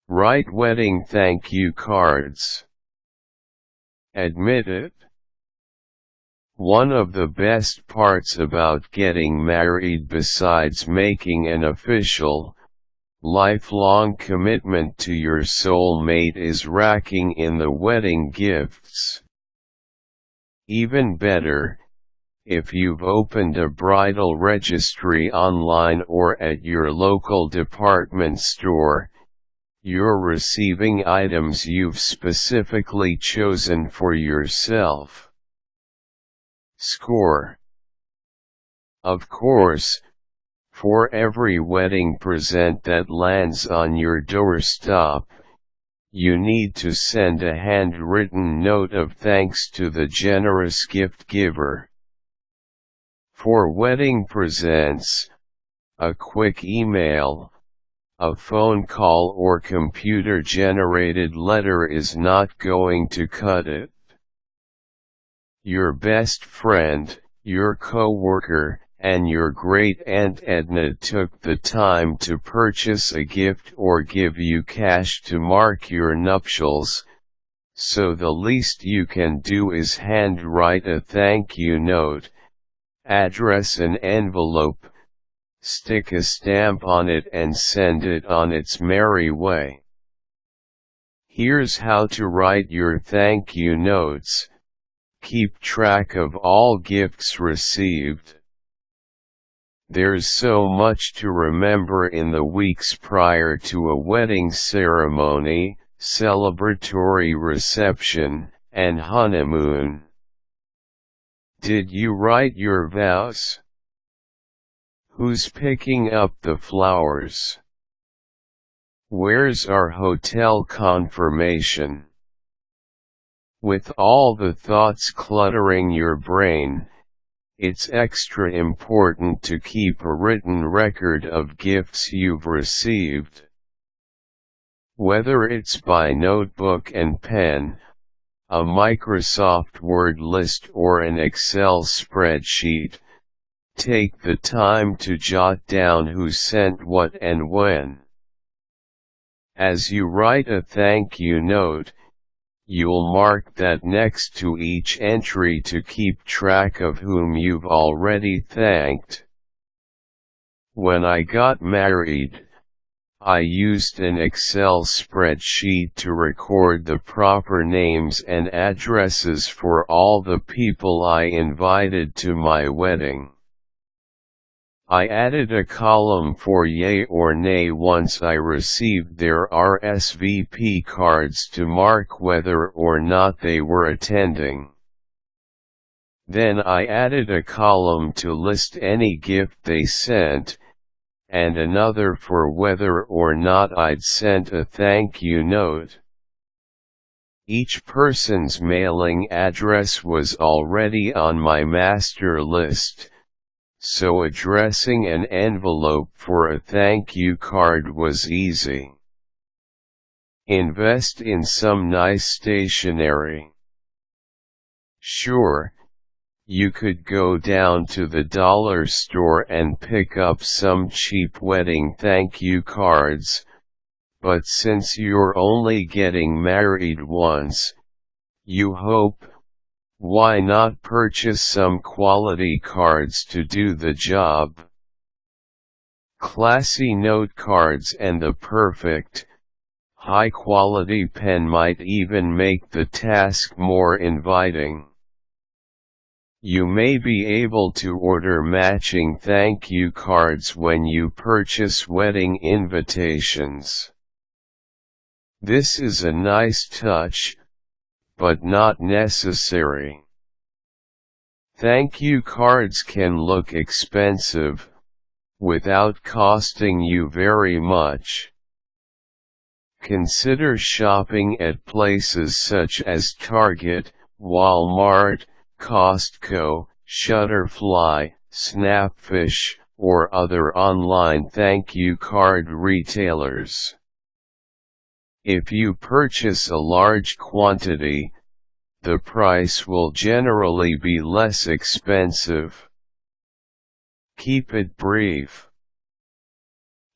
Write wedding thank you cards. Admit it. One of the best parts about getting married, besides making an official, lifelong commitment to your soulmate, is racking in the wedding gifts. Even better, if you've opened a bridal registry online or at your local department store, you're receiving items you've specifically chosen for yourself. Score. Of course, for every wedding present that lands on your doorstep, you need to send a handwritten note of thanks to the generous gift giver. For wedding presents, a quick email, a phone call, or computer-generated letter is not going to cut it. Your best friend, your coworker, and your great-aunt Edna took the time to purchase a gift or give you cash to mark your nuptials, so the least you can do is handwrite a thank you note, address an envelope, stick a stamp on it, and send it on its merry way. Here's how to write your thank you notes. Keep track of all gifts received. There's so much to remember in the weeks prior to a wedding ceremony, celebratory reception, and honeymoon. Did you write your vows? Who's picking up the flowers? Where's our hotel confirmation? With all the thoughts cluttering your brain, it's extra important to keep a written record of gifts you've received. Whether it's by notebook and pen, a Microsoft Word list, or an Excel spreadsheet, take the time to jot down who sent what and when. As you write a thank you note, you'll mark that next to each entry to keep track of whom you've already thanked. When I got married, I used an Excel spreadsheet to record the proper names and addresses for all the people I invited to my wedding. I added a column for yay or nay once I received their RSVP cards to mark whether or not they were attending. Then I added a column to list any gift they sent, and another for whether or not I'd sent a thank you note. Each person's mailing address was already on my master list, so addressing an envelope for a thank you card was easy. Invest in some nice stationery. Sure, you could go down to the dollar store and pick up some cheap wedding thank you cards, but since you're only getting married once, you hope, why not purchase some quality cards to do the job? Classy note cards and the perfect, high-quality pen might even make the task more inviting. You may be able to order matching thank you cards when you purchase wedding invitations. This is a nice touch, but not necessary. Thank you cards can look expensive, without costing you very much. Consider shopping at places such as Target, Walmart, Costco, Shutterfly, Snapfish, or other online thank you card retailers. If you purchase a large quantity, the price will generally be less expensive. Keep it brief.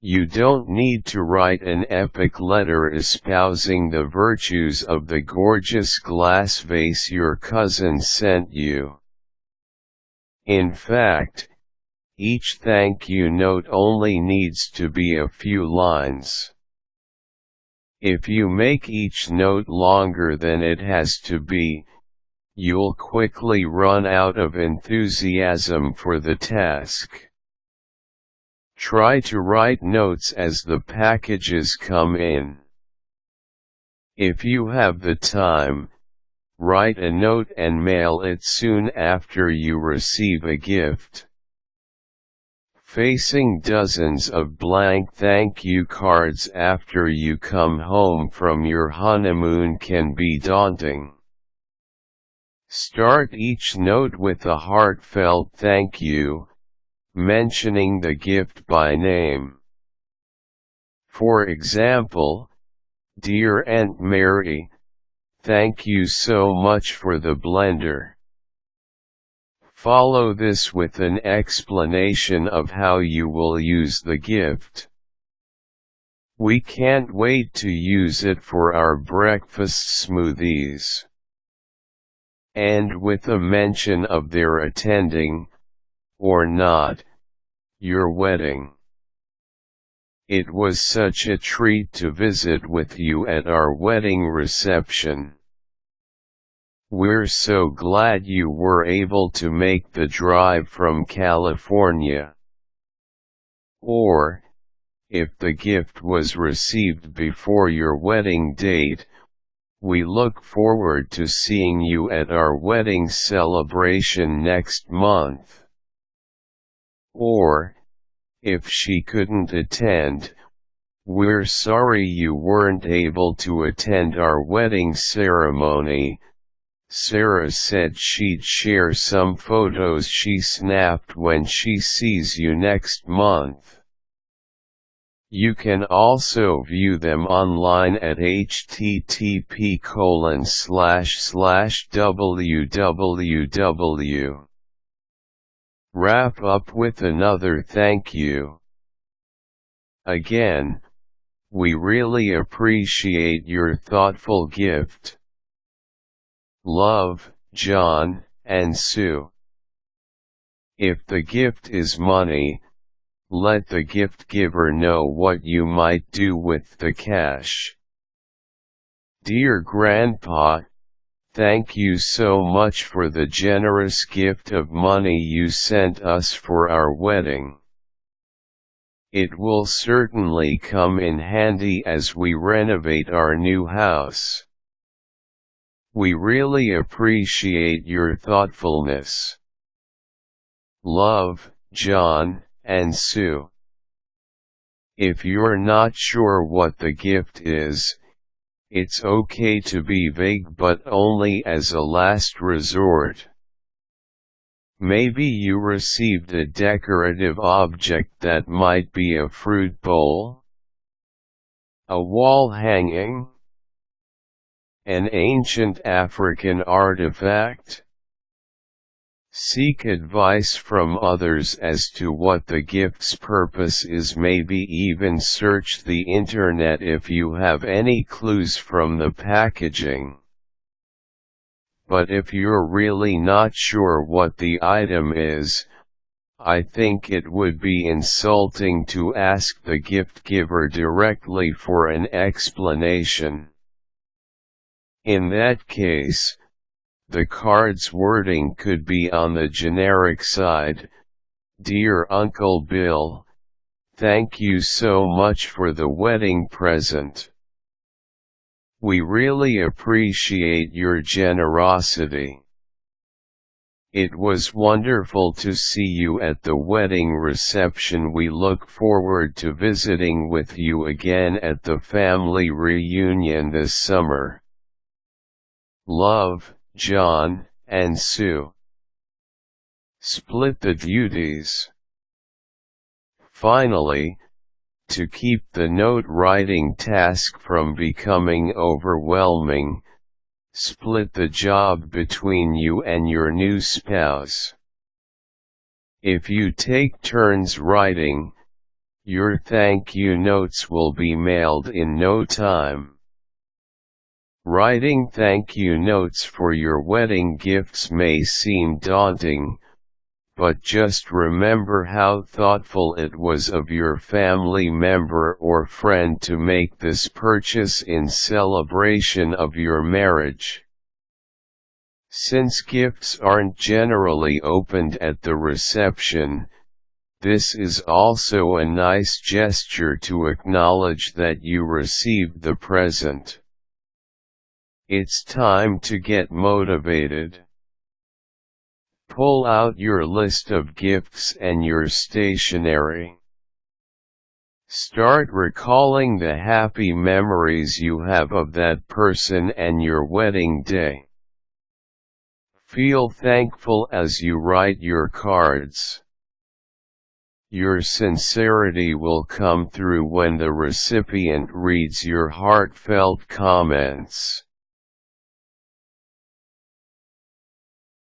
You don't need to write an epic letter espousing the virtues of the gorgeous glass vase your cousin sent you. In fact, each thank you note only needs to be a few lines. If you make each note longer than it has to be, you'll quickly run out of enthusiasm for the task. Try to write notes as the packages come in. If you have the time, write a note and mail it soon after you receive a gift. Facing dozens of blank thank you cards after you come home from your honeymoon can be daunting. Start each note with a heartfelt thank you, mentioning the gift by name. For example, "Dear Aunt Mary, thank you so much for the blender." Follow this with an explanation of how you will use the gift. "We can't wait to use it for our breakfast smoothies." And with a mention of their attending, or not, your wedding. "It was such a treat to visit with you at our wedding reception. We're so glad you were able to make the drive from California." Or, if the gift was received before your wedding date, "We look forward to seeing you at our wedding celebration next month." Or, if she couldn't attend, "We're sorry you weren't able to attend our wedding ceremony. Sarah said she'd share some photos she snapped when she sees you next month." You can also view them online at http://www. Wrap up with another thank you. "Again, we really appreciate your thoughtful gift. Love, John and Sue." If the gift is money, let the gift giver know what you might do with the cash. "Dear Grandpa, thank you so much for the generous gift of money you sent us for our wedding. It will certainly come in handy as we renovate our new house. We really appreciate your thoughtfulness. Love, John and Sue." If you're not sure what the gift is, it's okay to be vague, but only as a last resort. Maybe you received a decorative object that might be a fruit bowl, a wall hanging, an ancient African artifact. Seek advice from others as to what the gift's purpose is. Maybe even search the internet if you have any clues from the packaging. But if you're really not sure what the item is, I think it would be insulting to ask the gift giver directly for an explanation. In that case, the card's wording could be on the generic side. "Dear Uncle Bill, thank you so much for the wedding present. We really appreciate your generosity. It was wonderful to see you at the wedding reception. We look forward to visiting with you again at the family reunion this summer. Love, John and Sue." Split the duties. Finally, to keep the note-writing task from becoming overwhelming, split the job between you and your new spouse. If you take turns writing, Your thank you notes will be mailed in no time. Writing thank you notes for your wedding gifts may seem daunting, but just remember how thoughtful it was of your family member or friend to make this purchase in celebration of your marriage. Since gifts aren't generally opened at the reception, this is also a nice gesture to acknowledge that you received the present. It's time to get motivated. Pull out your list of gifts and your stationery. Start recalling the happy memories you have of that person and your wedding day. Feel thankful as you write your cards. Your sincerity will come through when the recipient reads your heartfelt comments.